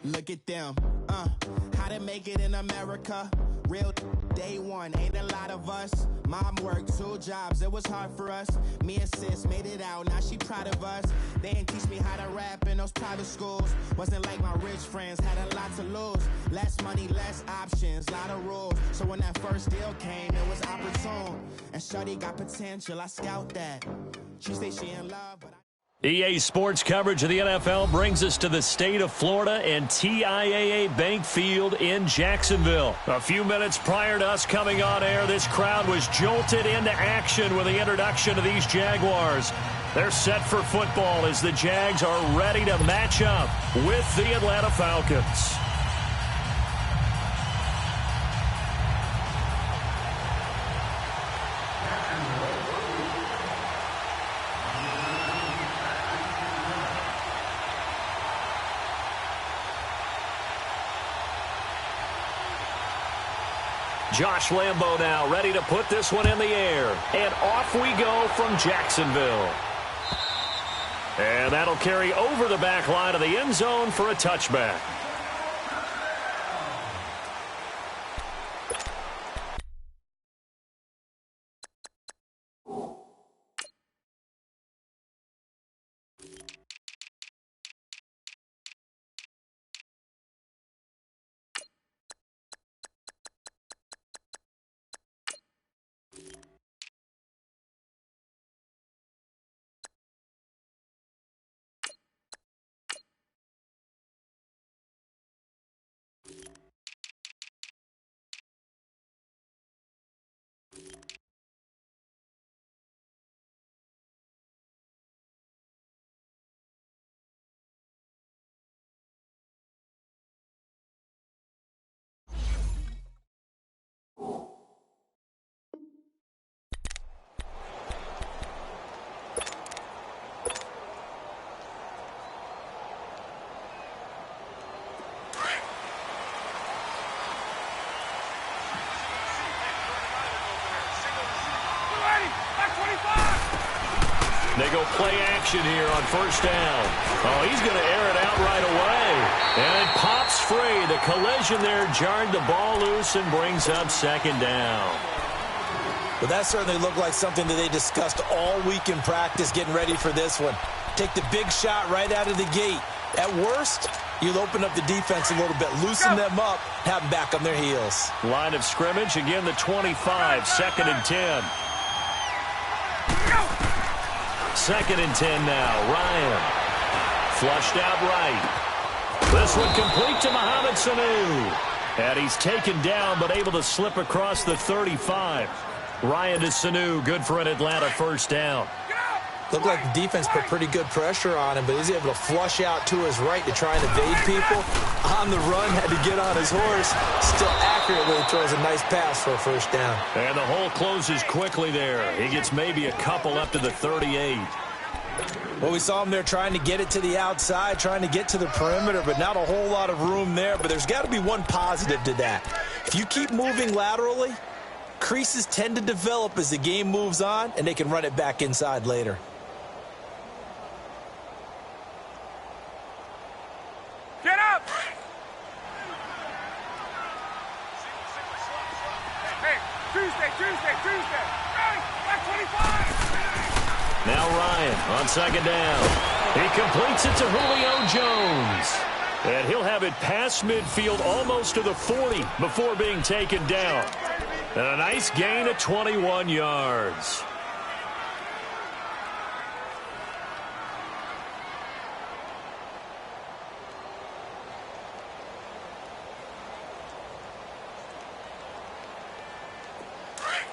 Look at them, how to make it in America. Real day one, ain't a lot of us. Mom worked 2 jobs, it was hard for us. Me and sis made it out, now she proud of us. They didn't teach me how to rap in those private schools. Wasn't like my rich friends, had a lot to lose. Less money, less options, lot of rules. So when that first deal came, it was opportune. And shorty got potential, I scout that. She say she in love, but EA Sports coverage of the NFL brings us to the state of Florida and TIAA Bank Field in Jacksonville. A few minutes prior to us coming on air, this crowd was jolted into action with the introduction of these Jaguars. They're set for football as the Jags are ready to match up with the Atlanta Falcons. Josh Lambo now ready to put this one in the air. And off we go from Jacksonville. And that'll carry over the back line of the end zone for a touchback. They go play action here on first down. Oh, he's going to air it out right away. And it pops free. The collision there jarred the ball loose and brings up second down. Well, that certainly looked like something that they discussed all week in practice getting ready for this one. Take the big shot right out of the gate. At worst, you'll open up the defense a little bit, loosen them up, have them back on their heels. Line of scrimmage, again the 25, 2nd and 10. 2nd and 10 now. Ryan flushed out right. This one complete to Mohamed Sanu. And he's taken down but able to slip across the 35. Ryan to Sanu, good for an Atlanta first down. Looked like the defense put pretty good pressure on him, but he's able to flush out to his right to try and evade people. On the run, had to get on his horse. Still accurately throws a nice pass for a first down. And the hole closes quickly there. He gets maybe a couple up to the 38. Well, we saw him there trying to get it to the outside, trying to get to the perimeter, but not a whole lot of room there. But there's got to be one positive to that. If you keep moving laterally, creases tend to develop as the game moves on, and they can run it back inside later. Get up! Hey, Tuesday. Hey, back 25! Now Ryan on second down. He completes it to Julio Jones. And he'll have it past midfield almost to the 40 before being taken down. And a nice gain of 21 yards.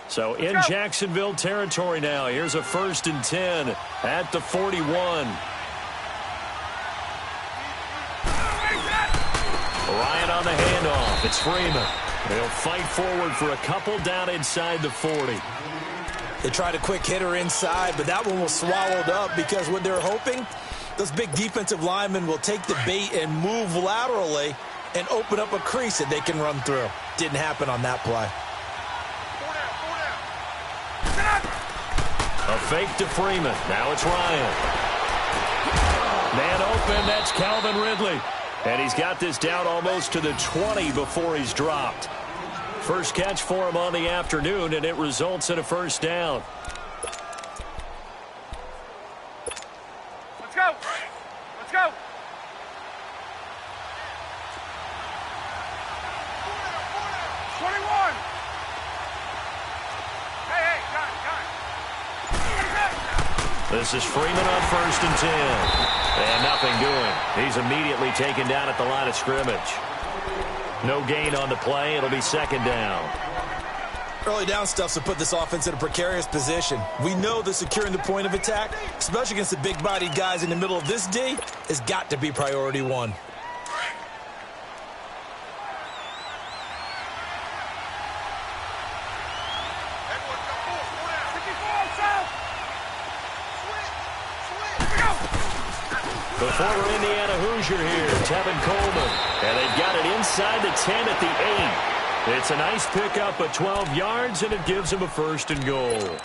So in Jacksonville territory now. Here's a 1st and 10 at the 41. Ryan on the handoff. It's Freeman. They'll fight forward for a couple down inside the 40. They tried a quick hitter inside, but that one was swallowed up because what they're hoping, those big defensive linemen will take the bait and move laterally and open up a crease that they can run through. Didn't happen on that play. A fake to Freeman. Now it's Ryan. Man open, that's Calvin Ridley. And he's got this down almost to the 20 before he's dropped. First catch for him on the afternoon, and it results in a first down. Let's go. Let's go. This is Freeman on 1st and 10. And nothing doing. He's immediately taken down at the line of scrimmage. No gain on the play. It'll be 2nd down. Early down stuff's to put this offense in a precarious position. We know that securing the point of attack, especially against the big-bodied guys in the middle of this D, has got to be priority one. The former Indiana Hoosier here, Tevin Coleman. And they've got it inside the 10 at the 8. It's a nice pickup of 12 yards, and it gives him a 1st and goal.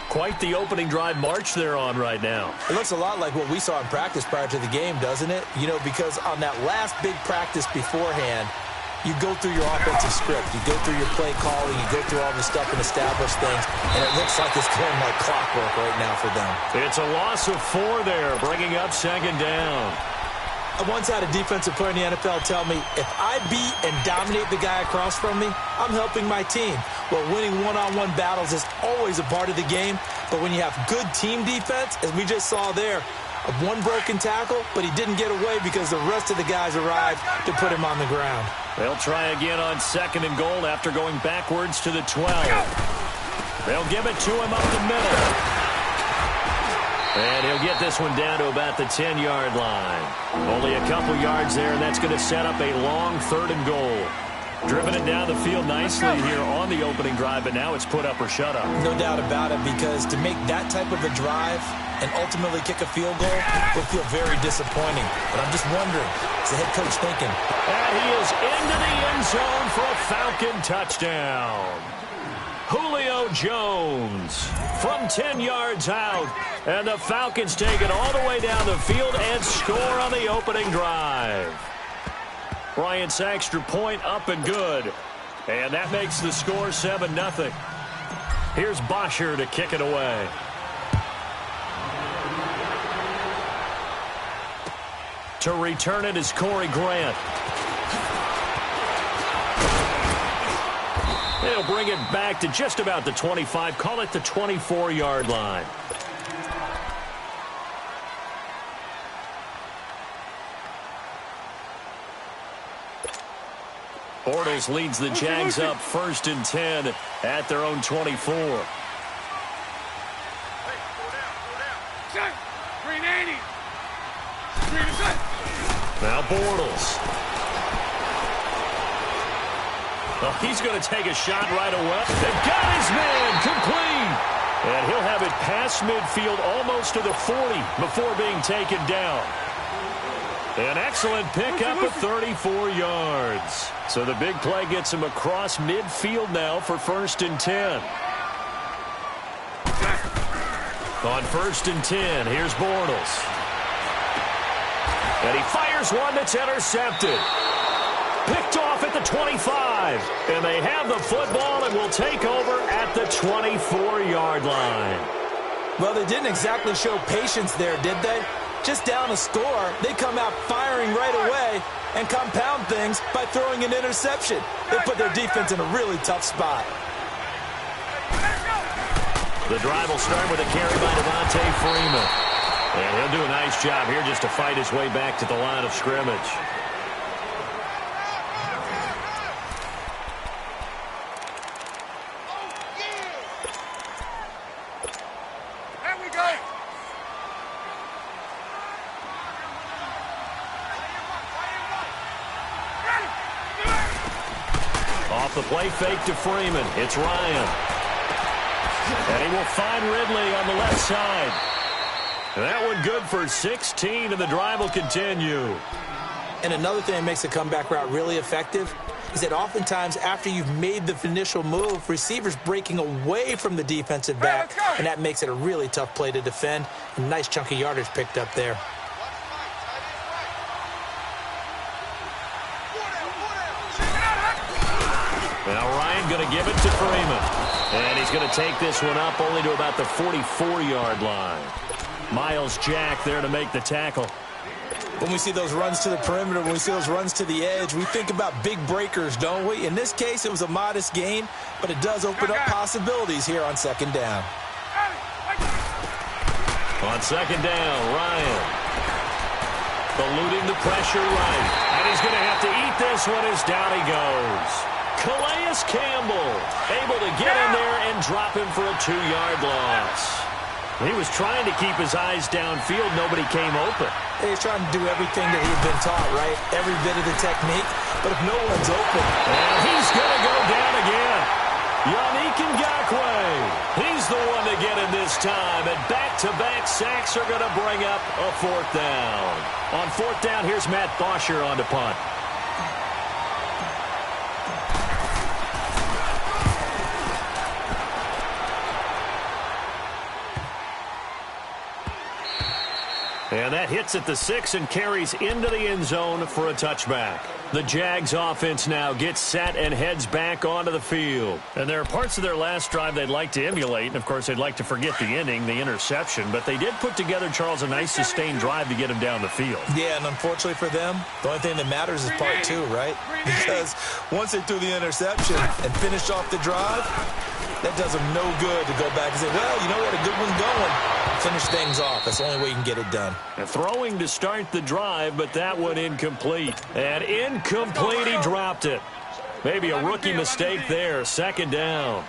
Quite the opening drive march they're on right now. It looks a lot like what we saw in practice prior to the game, doesn't it? You know, because on that last big practice beforehand, you go through your offensive script. You go through your play calling. You go through all this stuff and establish things. And it looks like it's going like clockwork right now for them. It's a loss of 4 there, bringing up 2nd down. I once had a defensive player in the NFL tell me, if I beat and dominate the guy across from me, I'm helping my team. Well, winning one-on-one battles is always a part of the game. But when you have good team defense, as we just saw there, one broken tackle, but he didn't get away because the rest of the guys arrived to put him on the ground. They'll try again on 2nd and goal after going backwards to the 12. They'll give it to him up the middle. And he'll get this one down to about the 10-yard line. Only a couple yards there, and that's going to set up a long 3rd and goal. Driven it down the field nicely here on the opening drive, but now it's put up or shut up. No doubt about it, because to make that type of a drive and ultimately kick a field goal will feel very disappointing. But I'm just wondering, what's the head coach thinking? And he is into the end zone for a Falcon touchdown. Julio Jones from 10 yards out. And the Falcons take it all the way down the field and score on the opening drive. Bryant's extra point up and good. And that makes the score 7-0. Here's Bosher to kick it away. To return it is Corey Grant. They'll bring it back to just about the 25. Call it the 24-yard line. Bortles leads the Jags up 1st and 10 at their own 24. Now Bortles. Well, he's going to take a shot right away. They've got his man complete. And he'll have it past midfield almost to the 40 before being taken down. An excellent pickup of 34 yards. So the big play gets him across midfield now for 1st and 10. On 1st and 10, here's Bortles. And he fires one that's intercepted. Picked off at the 25. And they have the football and will take over at the 24-yard line. Well, they didn't exactly show patience there, did they? Just down a score, they come out firing right away and compound things by throwing an interception. They put their defense in a really tough spot. The drive will start with a carry by Devontae Freeman. And he'll do a nice job here just to fight his way back to the line of scrimmage. Off the play fake to Freeman. It's Ryan. And he will find Ridley on the left side. And that one good for 16, and the drive will continue. And another thing that makes the comeback route really effective is that oftentimes after you've made the initial move, receivers breaking away from the defensive back, and that makes it a really tough play to defend. A nice chunk of yardage picked up there. Now Ryan going to give it to Freeman. And he's going to take this one up only to about the 44-yard line. Miles Jack there to make the tackle. When we see those runs to the perimeter, when we see those runs to the edge, we think about big breakers, don't we? In this case, it was a modest gain, but it does open up possibilities here on second down. On second down, Ryan eluding the pressure right. And he's going to have to eat this one as down he goes. Calais Campbell able to get in there and drop him for a 2-yard loss. He was trying to keep his eyes downfield. Nobody came open. He's trying to do everything that he'd been taught, right? Every bit of the technique. But if no one's open. And he's going to go down again. Yannick Ngakoue. He's the one to get him this time. And back-to-back sacks are going to bring up a 4th down. On 4th down, here's Matt Bosher on to punt. And that hits at the 6 and carries into the end zone for a touchback. The Jags offense now gets set and heads back onto the field. And there are parts of their last drive they'd like to emulate. And, of course, they'd like to forget the inning, the interception. But they did put together, Charles, a nice sustained drive to get him down the field. Yeah, and unfortunately for them, the only thing that matters is part 2, right? Because once they threw the interception and finished off the drive, that does them no good to go back and say, well, you know what, a good one's going. Finish things off. That's the only way you can get it done. Throwing to start the drive, but that one incomplete. And incomplete, he dropped it. Maybe a rookie mistake there. Second down.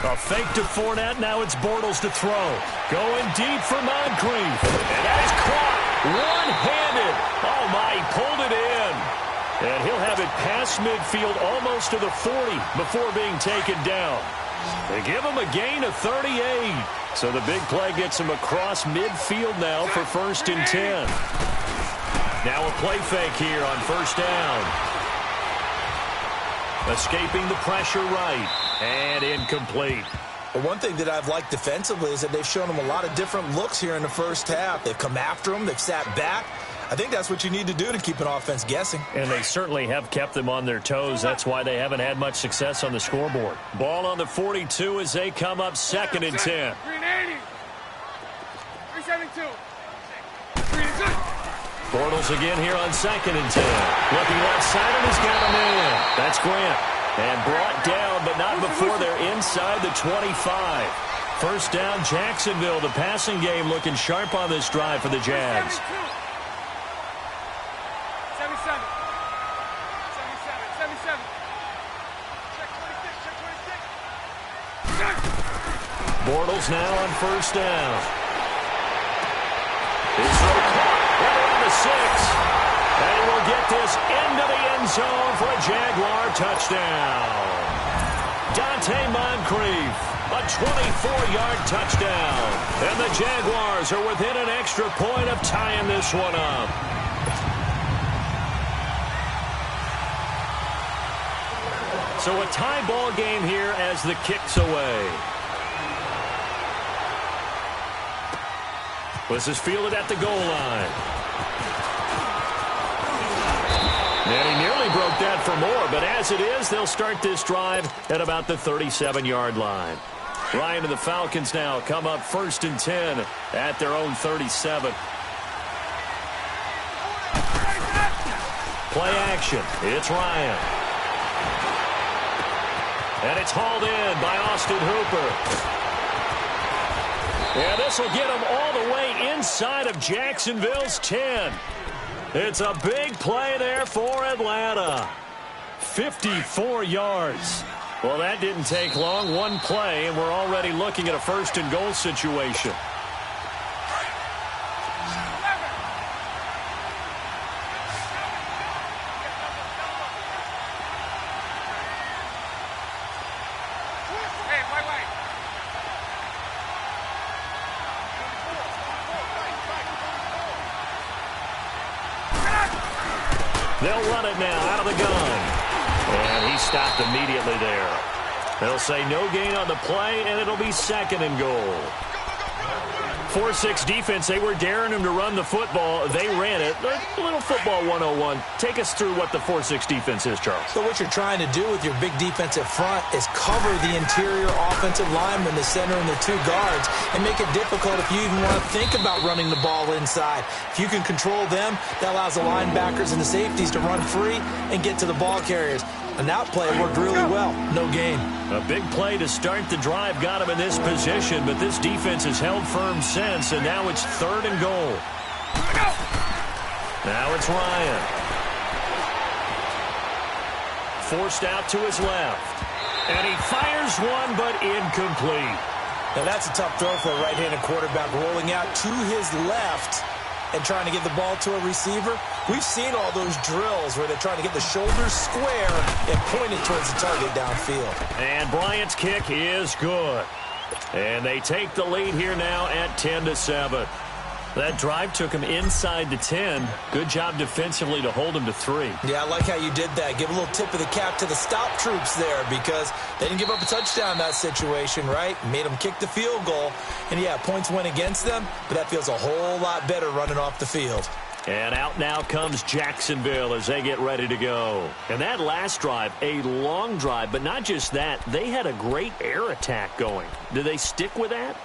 A fake to Fournette. Now it's Bortles to throw. Going deep for Moncrief. And that is caught one-handed. Oh, my, he pulled it in. And he'll have it past midfield almost to the 40 before being taken down. They give him a gain of 38. So the big play gets him across midfield now for 1st and 10. Now a play fake here on 1st down. Escaping the pressure right. And incomplete. But one thing that I've liked defensively is that they've shown him a lot of different looks here in the first half. They've come after him. They've sat back. I think that's what you need to do to keep an offense guessing. And they certainly have kept them on their toes. That's why they haven't had much success on the scoreboard. Ball on the 42 as they come up 2nd and 10. 380. 372. Bortles again here on 2nd and 10. Looking left side and he's got a man. That's Grant. And brought down, but not before they're inside the 25. 1st down, Jacksonville. The passing game looking sharp on this drive for the Jags. 77. Check 26. Bortles now on 1st down. His throw caught right around the 6. And he will get this into the end zone for a Jaguar touchdown. Dante Moncrief, a 24-yard touchdown. And the Jaguars are within an extra point of tying this one up. So a tie ball game here as the kick's away. This is fielded at the goal line. And he nearly broke that for more, but as it is, they'll start this drive at about the 37-yard line. Ryan and the Falcons now come up 1st and 10 at their own 37. Play action. It's Ryan. And it's hauled in by Austin Hooper. And this will get him all the way inside of Jacksonville's 10. It's a big play there for Atlanta. 54 yards. Well, that didn't take long. One play, and we're already looking at a 1st and goal situation. They'll run it now out of the gun. And he stopped immediately there. They'll say no gain on the play, and it'll be 2nd and goal. 4-6 defense, they were daring him to run the football. They ran it. A little football 101. Take us through what the 4-6 defense is, Charles. So what you're trying to do with your big defensive front is cover the interior offensive lineman, the center, and the two guards, and make it difficult if you even want to think about running the ball inside. If you can control them, that allows the linebackers and the safeties to run free and get to the ball carriers. And that play worked really well. No gain. A big play to start the drive got him in this position, but this defense has held firm since, and now it's 3rd and goal. Now it's Ryan. Forced out to his left. And he fires one, but incomplete. Now that's a tough throw for a right-handed quarterback, rolling out to his left and trying to get the ball to a receiver. We've seen all those drills where they're trying to get the shoulders square and point it towards the target downfield. And Bryant's kick is good. And they take the lead here now at 10-7. That drive took him inside the 10. Good job defensively to hold him to 3. Yeah, I like how you did that. Give a little tip of the cap to the stop troops there because they didn't give up a touchdown in that situation, right? Made them kick the field goal. And, yeah, points went against them, but that feels a whole lot better running off the field. And out now comes Jacksonville as they get ready to go. And that last drive, a long drive, but not just that. They had a great air attack going. Do they stick with that?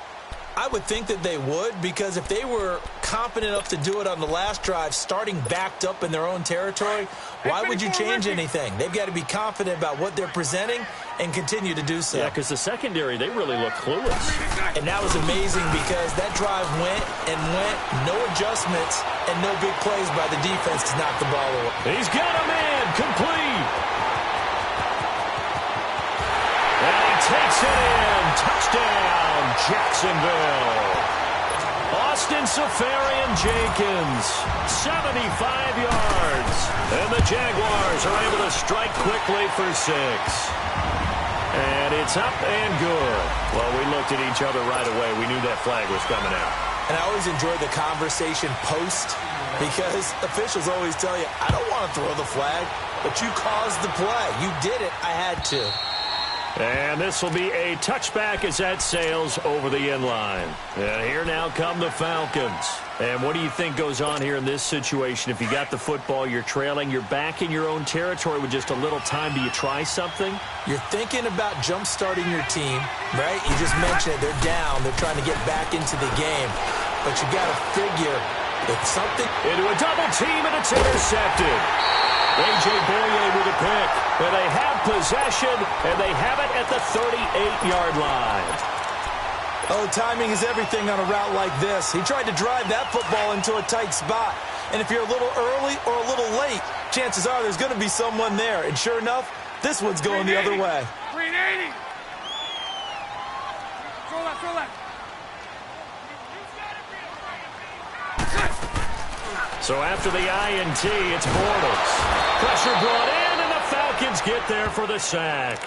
I would think that they would, because if they were confident enough to do it on the last drive, starting backed up in their own territory, why would you change anything? They've got to be confident about what they're presenting and continue to do so. Yeah, because the secondary, they really look clueless. And that was amazing because that drive went and went, no adjustments, and no big plays by the defense to knock the ball away. He's got a man, complete. And he takes it in. Touchdown, Jacksonville. Austin Safarian-Jenkins, 75 yards. And the Jaguars are able to strike quickly for 6. And it's up and good. Well, we looked at each other right away. We knew that flag was coming out. And I always enjoy the conversation post because officials always tell you, I don't want to throw the flag, but you caused the play. You did it. I had to. And this will be a touchback as that sails over the end line. And here now come the Falcons. And what do you think goes on here in this situation? If you got the football, you're trailing, you're back in your own territory with just a little time. Do you try something? You're thinking about jump-starting your team, right? You just mentioned it. They're down. They're trying to get back into the game. But you got to figure it's something. Into a double team, and it's intercepted. A.J. Boye with a pick. And they have possession, and they have it at the 38-yard line. Oh, timing is everything on a route like this. He tried to drive that football into a tight spot. And if you're a little early or a little late, chances are there's going to be someone there. And sure enough, this one's going the other way. 380. Throw that. So after the INT, it's Bortles. Pressure brought in, and the Falcons get there for the sack.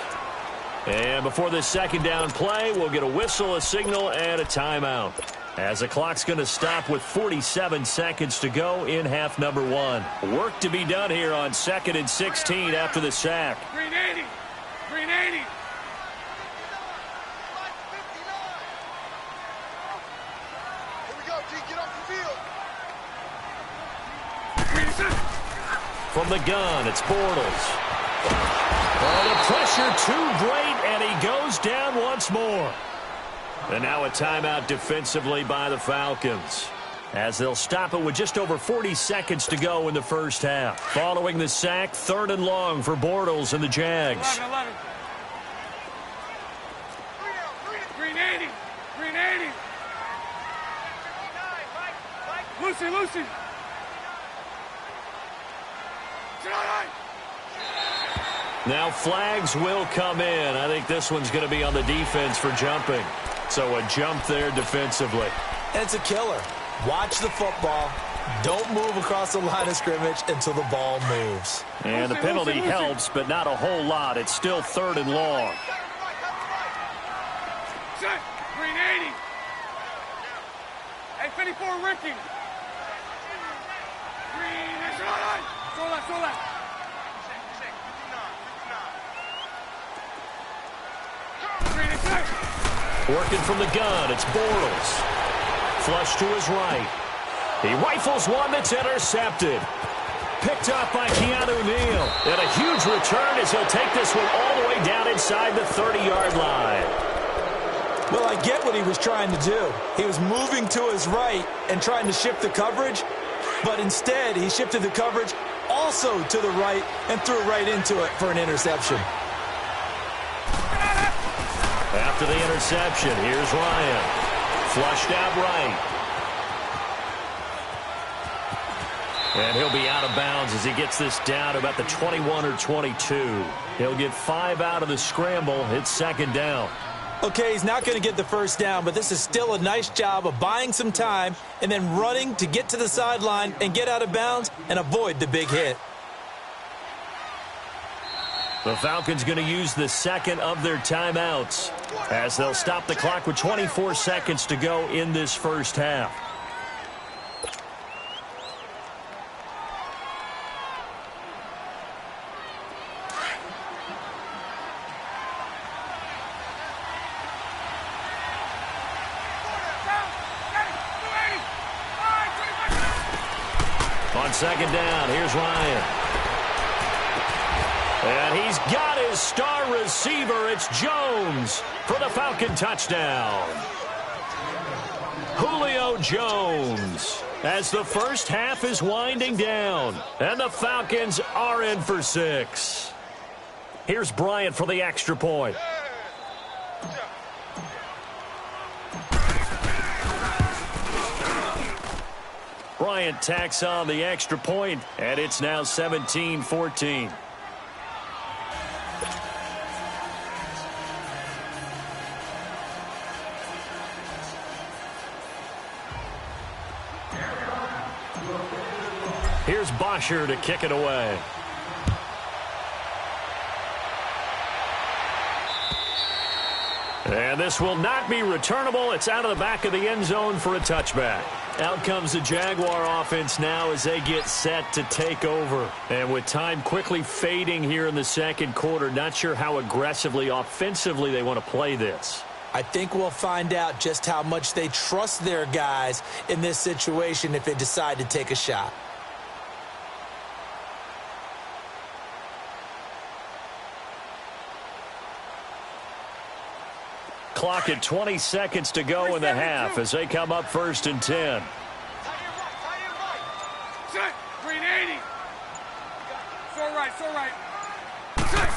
And before this second down play, we'll get a whistle, a signal, and a timeout. As the clock's going to stop with 47 seconds to go in half number 1. Work to be done here on 2nd and 16 after the sack. 380. 380. Here we go, G. Get off the field. From the gun, it's Bortles. Oh, the pressure too great, and he goes down once more. And now a timeout defensively by the Falcons, as they'll stop it with just over 40 seconds to go in the first half. Following the sack, 3rd and long for Bortles and the Jags. 11. 380. 380. Lucy. Now flags will come in. I think this one's going to be on the defense for jumping. So a jump there defensively. And it's a killer. Watch the football. Don't move across the line of scrimmage until the ball moves. And the penalty helps, but not a whole lot. It's still 3rd and long. 380. Hey, 54, Ricky. Throw that. Working from the gun, it's Bortles. flush to his right. He rifles one that's intercepted. Picked up by Keanu Neal. And a huge return as he'll take this one all the way down inside the 30-yard line. Well, I get what he was trying to do. He was moving to his right and trying to shift the coverage, but instead he shifted the coverage also to the right and threw right into it for an interception. After the interception, here's Ryan. Flushed out right. And he'll be out of bounds as he gets this down to about the 21 or 22. He'll get 5 out of the scramble. It's second down. Okay, he's not going to get the first down, but this is still a nice job of buying some time and then running to get to the sideline and get out of bounds and avoid the big hit. The Falcons going to use the second of their timeouts as they'll stop the clock with 24 seconds to go in this first half. On second down, here's Ryan. And he's got his star receiver. It's Jones for the Falcon touchdown. Julio Jones as the first half is winding down. And the Falcons are in for 6. Here's Bryant for the extra point. Bryant tacks on the extra point, and it's now 17-14. Here's Bosher to kick it away. And this will not be returnable. It's out of the back of the end zone for a touchback. Out comes the Jaguar offense now as they get set to take over. And with time quickly fading here in the second quarter, not sure how aggressively, offensively they want to play this. I think we'll find out just how much they trust their guys in this situation if they decide to take a shot. Clock at 20 seconds to go in the half as they come up first and 10. Set. Green 80. So right. Set.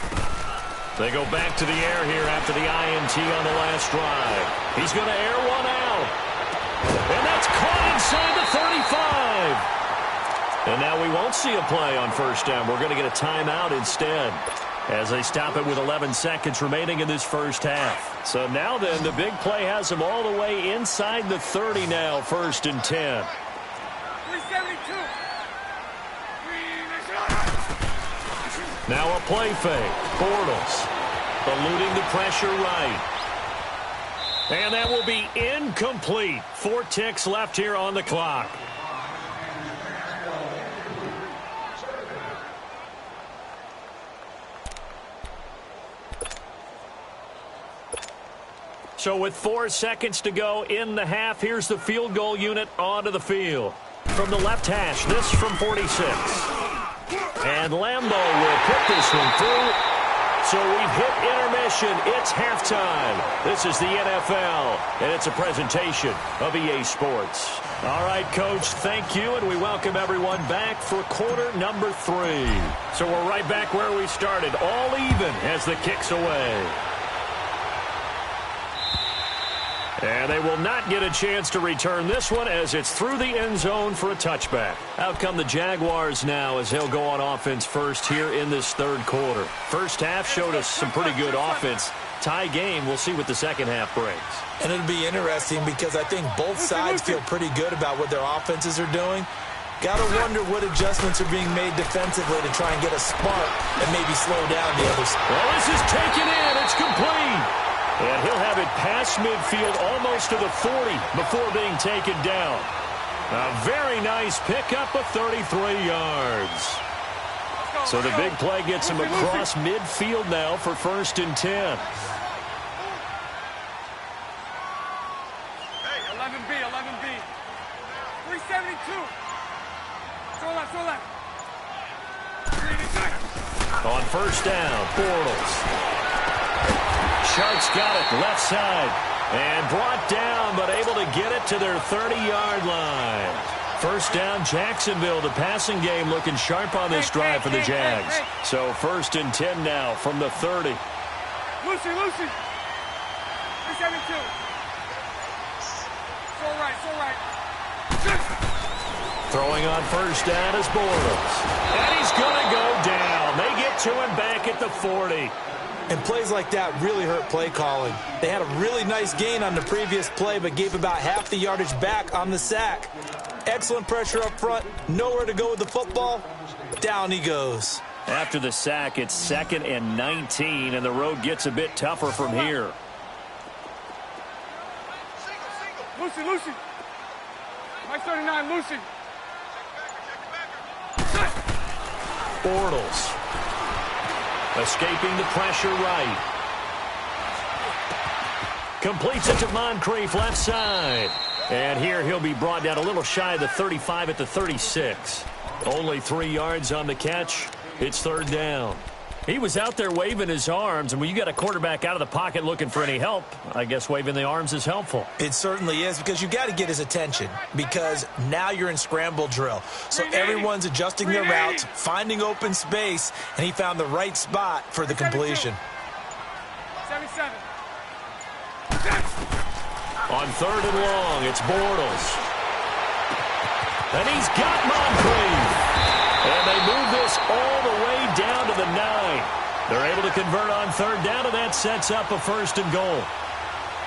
They go back to the air here after the INT on the last drive. He's going to air one out. And that's caught inside the 35. And now we won't see a play on first down. We're going to get a timeout instead, as they stop it with 11 seconds remaining in this first half. So now then, the big play has them all the way inside the 30 now, first and 10. 372. Now a play fake. Bortles eluding the pressure right. And that will be incomplete. 4 ticks left here on the clock. So with 4 seconds to go in the half, here's the field goal unit onto the field. From the left hash, this from 46. And Lambo will put this one through. So we've hit intermission. It's halftime. This is the NFL, and it's a presentation of EA Sports. All right, Coach, thank you, and we welcome everyone back for quarter number 3. So we're right back where we started, all even as the kick's away. And they will not get a chance to return this one as it's through the end zone for a touchback. Out come the Jaguars now as they'll go on offense first here in this third quarter. First half showed us some pretty good offense. Tie game, we'll see what the second half brings. And it'll be interesting because I think both sides feel pretty good about what their offenses are doing. Got to wonder what adjustments are being made defensively to try and get a spark and maybe slow down the others. Well, this is taken in. It's complete. And he'll have it past midfield almost to the 40 before being taken down. A very nice pickup of 33 yards. So the big play gets him across midfield now for first and 10. Hey, 11B. so left. Green inside. On first down, Bortles. Sharks got it left side. And brought down, but able to get it to their 30-yard line. First down, Jacksonville. The passing game looking sharp on this drive for the Jags. So 1st and 10 now from the 30. Lucy. 372. So right. Throwing on first down is Bortles. And he's going to go down. They get to him back at the 40. And plays like that really hurt play calling. They had a really nice gain on the previous play, but gave about half the yardage back on the sack. Excellent pressure up front. Nowhere to go with the football. Down he goes. After the sack, it's 2nd and 19, and the road gets a bit tougher from here. Lucy. Mike 39, Lucy. Bortles. Escaping the pressure right. Completes it to Moncrief left side. And here he'll be brought down a little shy of the 35 at the 36. Only 3 yards on the catch. It's 3rd down. He was out there waving his arms, and when you got a quarterback out of the pocket looking for any help, I guess waving the arms is helpful. It certainly is, because you got to get his attention, because now you're in scramble drill. So everyone's adjusting their routes, finding open space, and he found the right spot for the completion. 77. On 3rd and long, it's Bortles. And he's got Moncrief. And they move this all the way down to the 9. They're able to convert on 3rd down, and that sets up a 1st and goal.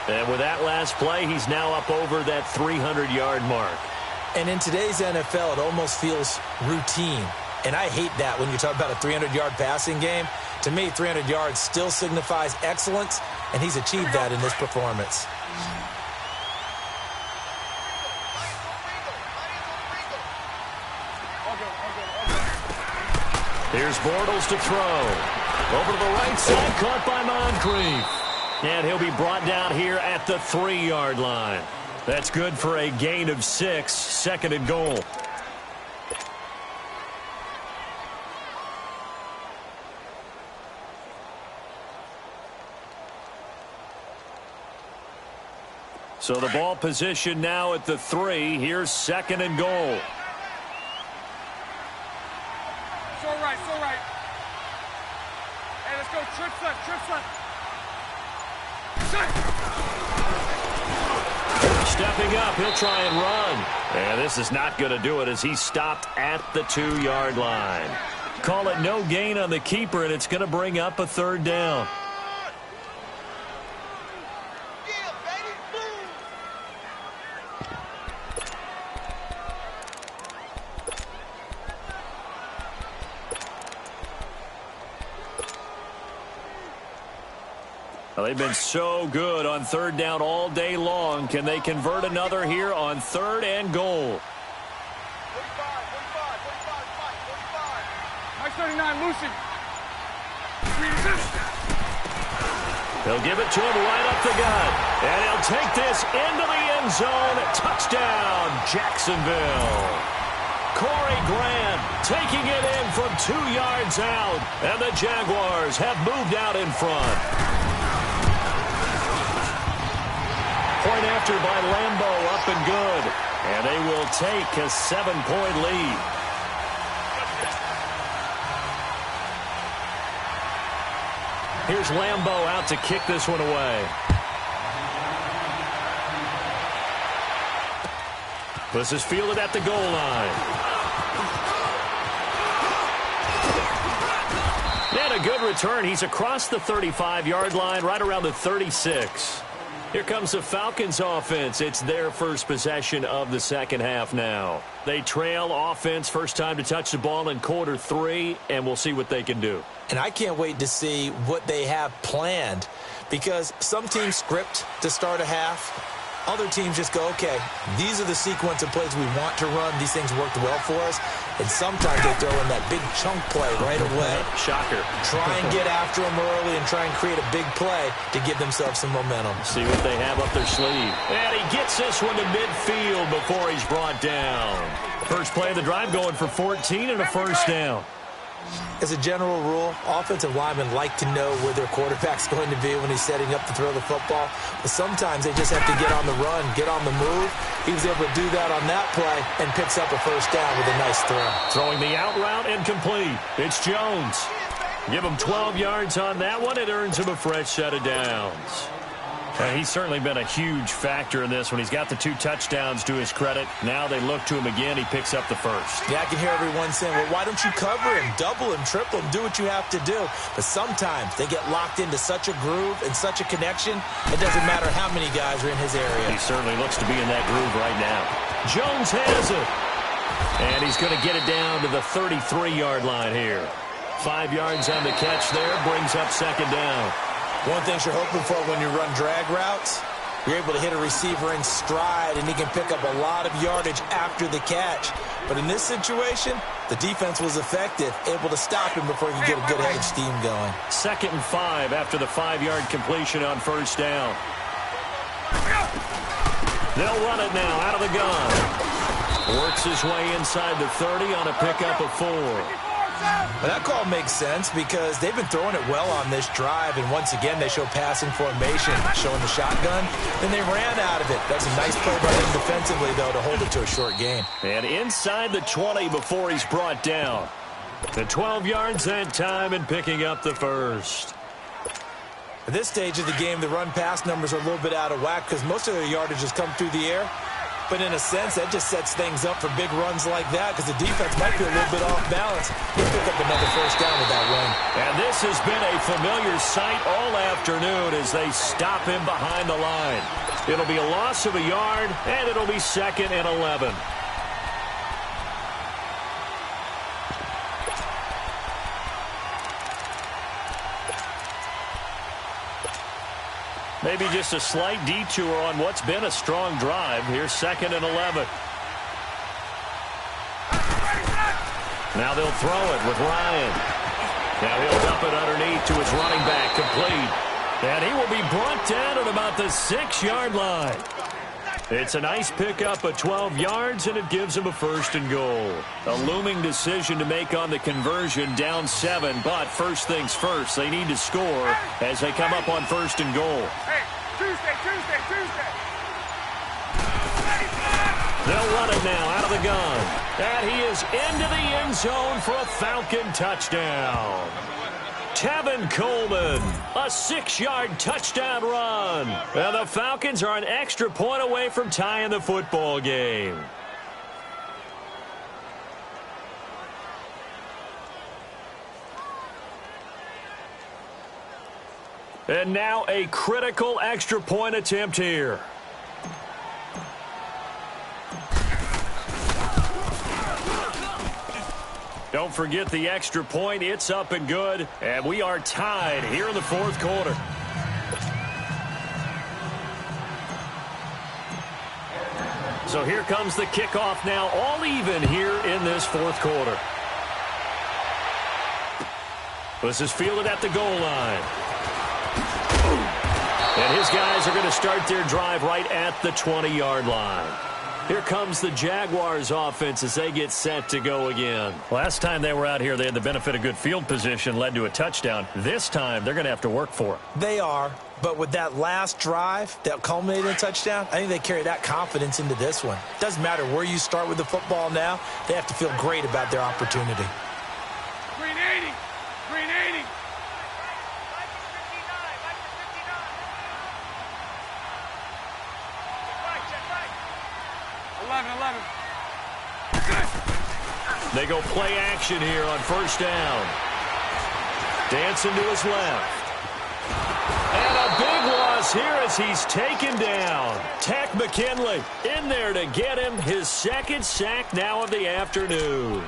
And with that last play, he's now up over that 300-yard mark. And in today's NFL, it almost feels routine. And I hate that when you talk about a 300-yard passing game. To me, 300 yards still signifies excellence, and he's achieved that in this performance. Here's Bortles to throw. Over to the right side, caught by Moncrief. And he'll be brought down here at the 3-yard line. That's good for a gain of 6, 2nd and goal. So the ball position now at the 3. Here's 2nd and goal. So right. Hey, let's go. Trips left. Stepping up, he'll try and run. And this is not going to do it as he's stopped at the 2-yard line. Call it no gain on the keeper, and it's going to bring up a 3rd down. Well, they've been so good on 3rd down all day long. Can they convert another here on 3rd and goal? 45. Mike 39, Lucy. They'll give it to him right up the gut. And he'll take this into the end zone. Touchdown, Jacksonville. Corey Grant taking it in from 2 yards out. And the Jaguars have moved out in front. Point after by Lambeau, up and good. And they will take a 7-point lead. Here's Lambeau out to kick this one away. This is fielded at the goal line. And a good return. He's across the 35-yard line, right around the 36. Here comes the Falcons offense. It's their first possession of the second half now. They trail offense, first time to touch the ball in quarter 3, and we'll see what they can do. And I can't wait to see what they have planned, because some teams script to start a half. Other teams just go, okay, these are the sequence of plays we want to run. These things worked well for us. And sometimes they throw in that big chunk play right away. Shocker. Try and get after them early and try and create a big play to give themselves some momentum. See what they have up their sleeve. And he gets this one to midfield before he's brought down. First play of the drive going for 14 and a first down. As a general rule, offensive linemen like to know where their quarterback's going to be when he's setting up to throw the football. But sometimes they just have to get on the run, get on the move. He was able to do that on that play and picks up a first down with a nice throw. Throwing the out route and complete. It's Jones. Give him 12 yards on that one. It earns him a fresh set of downs. He's certainly been a huge factor in this one. He's got the 2 touchdowns to his credit. Now they look to him again. He picks up the first. Yeah, I can hear everyone saying, well, why don't you cover him, double him, triple him, do what you have to do. But sometimes they get locked into such a groove and such a connection, it doesn't matter how many guys are in his area. He certainly looks to be in that groove right now. Jones has it. And he's going to get it down to the 33-yard line here. 5 yards on the catch there, brings up second down. One thing you're hoping for when you run drag routes, you're able to hit a receiver in stride, and he can pick up a lot of yardage after the catch. But in this situation, the defense was effective, able to stop him before he could get a good head of steam going. 2nd and 5 after the 5-yard completion on first down. They'll run it now out of the gun. Works his way inside the 30 on a pickup of 4. Well, that call makes sense because they've been throwing it well on this drive, and once again they show passing formation, showing the shotgun, and they ran out of it. That's a nice play by them defensively, though, to hold it to a short gain. And inside the 20 before he's brought down. The 12 yards that time and picking up the first. At this stage of the game, the run-pass numbers are a little bit out of whack because most of their yardage has come through the air. But in a sense, that just sets things up for big runs like that because the defense might be a little bit off balance. He'll pick up another first down with that run. And this has been a familiar sight all afternoon as they stop him behind the line. It'll be a loss of a yard, and it'll be 2nd and 11. Maybe just a slight detour on what's been a strong drive. Here's 2nd and 11. Now they'll throw it with Ryan. Now he'll dump it underneath to his running back, complete. And he will be brought down at about the 6-yard line. It's a nice pickup of 12 yards, and it gives him a 1st and goal. A looming decision to make on the conversion, down 7, but first things first, they need to score as they come up on 1st and goal. Hey, Tuesday. They'll run it now out of the gun. And he is into the end zone for a Falcon touchdown. Tevin Coleman, a 6-yard touchdown run. And the Falcons are an extra point away from tying the football game. And now a critical extra point attempt here. Don't forget the extra point. It's up and good. And we are tied here in the 4th quarter. So here comes the kickoff now, all even here in this 4th quarter. This is fielded at the goal line. And his guys are going to start their drive right at the 20-yard line. Here comes the Jaguars offense as they get set to go again. Last time they were out here, they had the benefit of good field position, led to a touchdown. This time, they're going to have to work for it. They are, but with that last drive that culminated in a touchdown, I think they carry that confidence into this one. It doesn't matter where you start with the football now. They have to feel great about their opportunity. Green 80. 11. They go play action here on first down. Dancing to his left. And a big loss here as he's taken down. Takk McKinley in there to get him his 2nd sack now of the afternoon.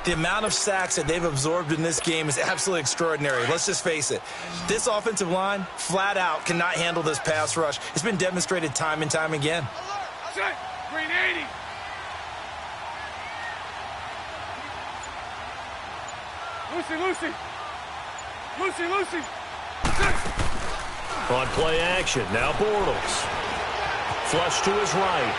The amount of sacks that they've absorbed in this game is absolutely extraordinary. Let's just face it. This offensive line, flat out, cannot handle this pass rush. It's been demonstrated time and time again. Set. Green 80. Lucy. On play action, now Bortles. Flush to his right.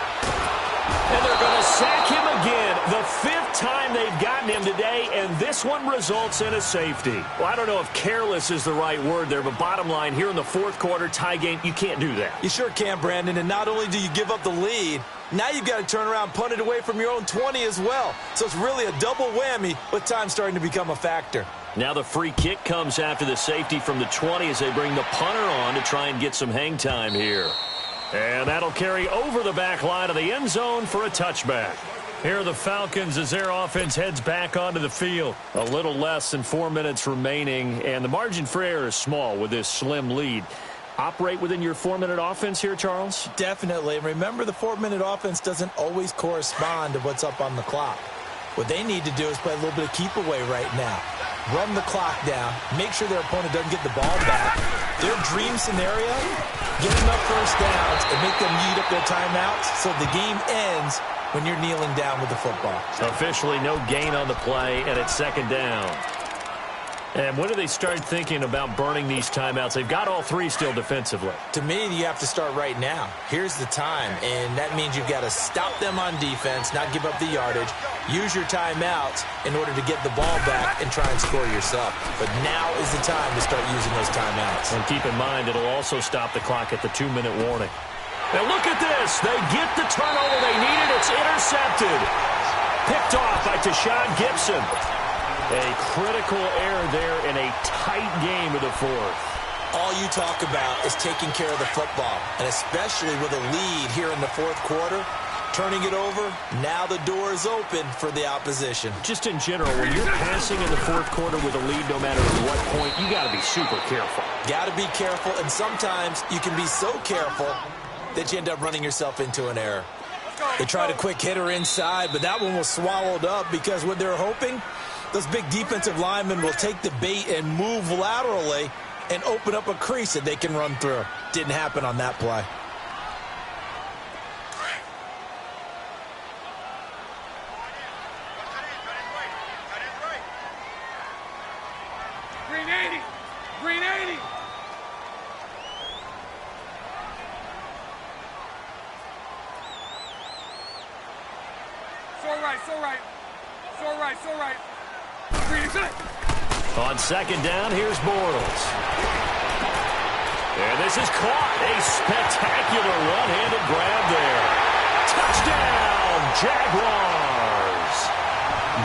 And they're going to sack him again. The 5th time they've gotten him today, and this one results in a safety. Well, I don't know if careless is the right word there, but bottom line, here in the 4th quarter, tie game, you can't do that. You sure can, Brandon, and not only do you give up the lead, now you've got to turn around, punt it away from your own 20 as well. So it's really a double whammy with time starting to become a factor. Now the free kick comes after the safety from the 20 as they bring the punter on to try and get some hang time here. And that'll carry over the back line of the end zone for a touchback. Here are the Falcons as their offense heads back onto the field. A little less than 4 minutes remaining, and the margin for error is small with this slim lead. Operate within your 4-minute offense here, Charles? Definitely. Remember, the 4-minute offense doesn't always correspond to what's up on the clock. What they need to do is play a little bit of keep away right now. Run the clock down. Make sure their opponent doesn't get the ball back. Their dream scenario, get enough first downs and make them eat up their timeouts so the game ends when you're kneeling down with the football. Officially no gain on the play, and it's 2nd down. And when do they start thinking about burning these timeouts? They've got all 3 still defensively. To me, you have to start right now. Here's the time, and that means you've got to stop them on defense, not give up the yardage, use your timeouts in order to get the ball back and try and score yourself. But now is the time to start using those timeouts. And keep in mind, it'll also stop the clock at the 2-minute warning. Now look at this. They get the turnover they needed. It's intercepted. Picked off by Tashawn Gibson. A critical error there in a tight game of the 4th. All you talk about is taking care of the football, and especially with a lead here in the 4th quarter, turning it over, now the door is open for the opposition. Just in general, when you're passing in the 4th quarter with a lead, no matter at what point, you got to be super careful. Got to be careful, and sometimes you can be so careful that you end up running yourself into an error. They tried a quick hitter inside, but that one was swallowed up because what they're hoping, those big defensive linemen will take the bait and move laterally and open up a crease that they can run through. Didn't happen on that play. Green 80. Green 80. So right, so right. So right, so right. Green inside. On 2nd down, here's Bortles. And this is caught. A spectacular one-handed grab there. Touchdown, Jaguars.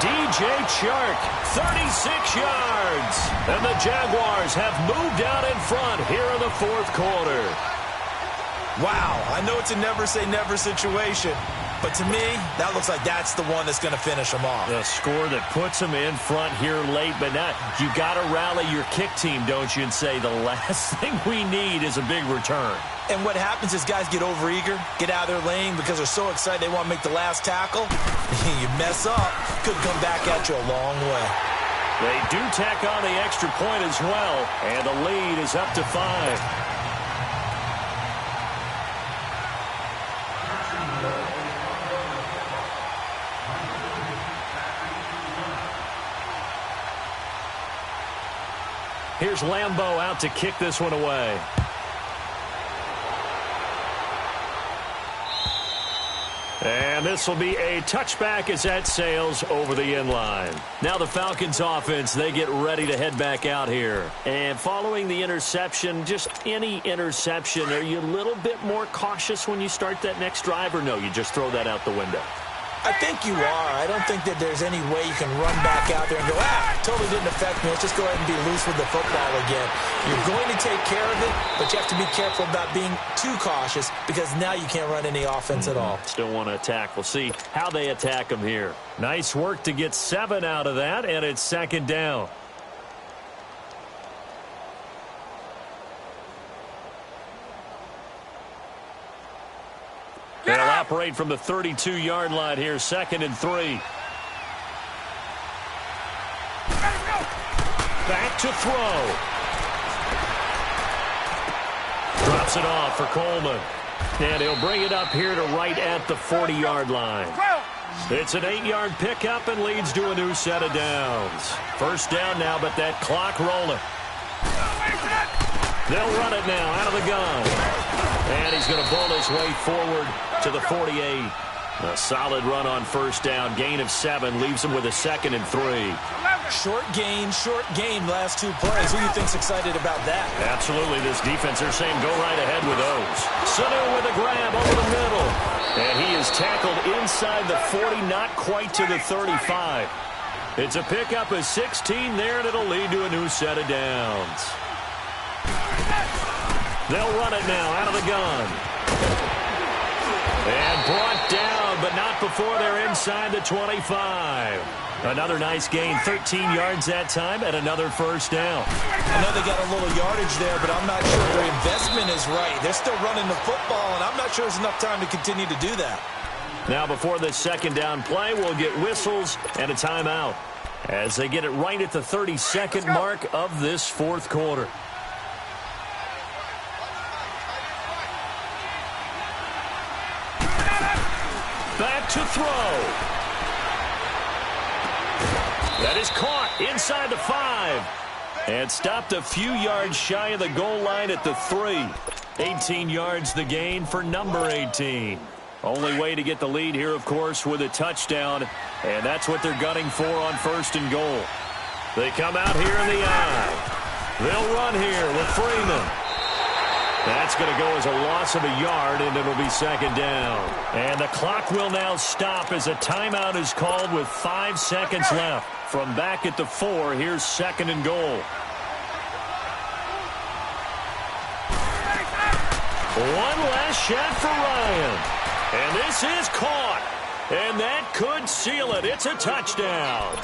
DJ Chark, 36 yards. And the Jaguars have moved out in front here in the 4th quarter. Wow, I know it's a never-say-never situation, but to me, that looks like that's the one that's going to finish them off. The score that puts them in front here late, but now you got to rally your kick team, don't you, and say the last thing we need is a big return. And what happens is guys get overeager, get out of their lane because they're so excited they want to make the last tackle. You mess up, could come back at you a long way. They do tack on the extra point as well, and the lead is up to 5. Here's Lambeau out to kick this one away. And this will be a touchback as that sails over the end line. Now the Falcons offense, they get ready to head back out here. And following the interception, just any interception, are you a little bit more cautious when you start that next drive, or no, you just throw that out the window? I think you are. I don't think that there's any way you can run back out there and go, totally didn't affect me. Let's just go ahead and be loose with the football again. You're going to take care of it, but you have to be careful about being too cautious because now you can't run any offense at all. Still want to attack. We'll see how they attack them here. Nice work to get 7 out of that, and it's 2nd down. They'll operate from the 32-yard line here, 2nd and 3. Back to throw. Drops it off for Coleman. And he'll bring it up here to right at the 40-yard line. It's an 8-yard pickup and leads to a new set of downs. 1st down now, but that clock rolling. They'll run it now out of the gun. And he's going to bowl his way forward to the 48. A solid run on first down. Gain of 7 leaves him with a 2nd and 3. Short gain, last 2 plays. Who do you think's excited about that? Absolutely. This defense, they're saying go right ahead with those. Sanu with a grab over the middle. And he is tackled inside the 40, not quite to the 35. It's a pickup of 16 there, and it'll lead to a new set of downs. They'll run it now out of the gun. And brought down, but not before they're inside the 25. Another nice gain, 13 yards that time, and another first down. I know they got a little yardage there, but I'm not sure their investment is right. They're still running the football, and I'm not sure there's enough time to continue to do that. Now, before this second down play, we'll get whistles and a timeout as they get it right at the 32nd mark of this fourth quarter. Back to throw. That is caught inside the 5 and stopped a few yards shy of the goal line at the 3. 18 yards the gain for number 18. Only way to get the lead here, of course, with a touchdown, and that's what they're gunning for on 1st and goal. They come out here in the I. They'll run here with Freeman. That's going to go as a loss of a yard, and it'll be 2nd down. And the clock will now stop as a timeout is called with 5 seconds left. From back at the 4, here's 2nd and goal. One last shot for Ryan. And this is caught. And that could seal it. It's a touchdown.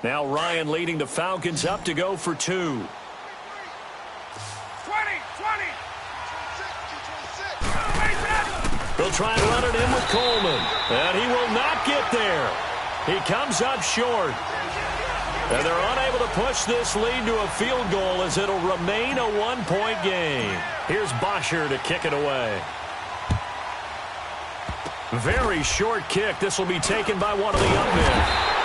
Now Ryan leading the Falcons up to go for 2. 20. They'll try and run it in with Coleman. And he will not get there. He comes up short. And they're unable to push this lead to a field goal as it'll remain a 1-point game. Here's Bosher to kick it away. Very short kick. This will be taken by one of the young men.